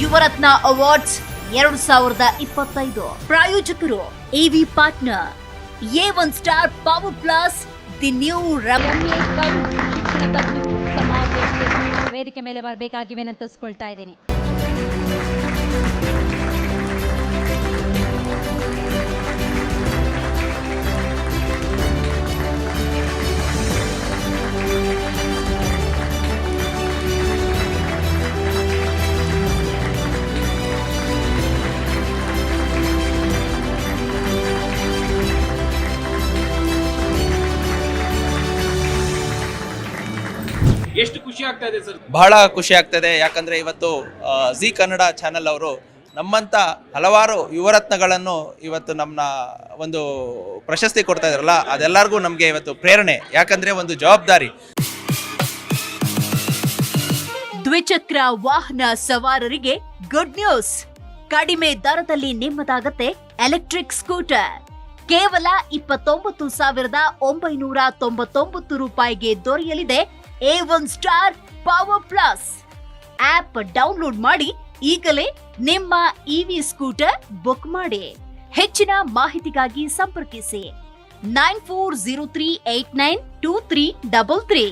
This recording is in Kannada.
ಯುವರತ್ನ ಅವಾರ್ಡ್ಸ್ 2025 ಪ್ರಾಯೋಜಕರು AV partner A1 star power plus the new ವೇದಿಕೆ ಮೇಲೆ ಬರಬೇಕಾಗಿ ವಿನಂತಿಸ್ಕೊಳ್ತಾ ಇದ್ದೀನಿ. ಎಷ್ಟು ಖುಷಿ ಆಗ್ತಾ ಇದೆ ಸರ್? ಬಹಳ ಖುಷಿ ಆಗ್ತದೆ. ಯಾಕಂದರೆ ಇವತ್ತು ಜಿ ಕನ್ನಡ ಚಾನೆಲ್ ಅವರು ನಮ್ಮಂಥ ಹಲವಾರು ಯುವರತ್ನಗಳನ್ನು ಇವತ್ತು ನಮ್ಮ ಒಂದು ಪ್ರಶಸ್ತಿ ಕೊಡ್ತಾ ಇದ್ದಾರಲ್ಲ, ಅದೆಲ್ಲರಿಗೂ ನಮಗೆ ಇವತ್ತು ಪ್ರೇರಣೆ. ಯಾಕಂದರೆ ಒಂದು ಜವಾಬ್ದಾರಿ. ದ್ವಿಚಕ್ರ ವಾಹನ ಸವಾರರಿಗೆ ಗುಡ್ ನ್ಯೂಸ್. ಕಡಿಮೆ ದರದಲ್ಲಿ ನಿಮ್ಮದಾಗತ್ತೆ ಎಲೆಕ್ಟ್ರಿಕ್ ಸ್ಕೂಟರ್. ಕೇವಲ 29,999 ರೂಪಾಯಿಗೆ ದೊರೆಯಲಿದೆ A1 star power plus. App download ಮಾಡಿ ಈಗಲೇ ನಿಮ್ಮ ಇವಿ ಸ್ಕೂಟರ್ ಬುಕ್ ಮಾಡಿ. ಹೆಚ್ಚಿನ ಮಾಹಿತಿಗಾಗಿ ಸಂಪರ್ಕಿಸಿ 9403892333.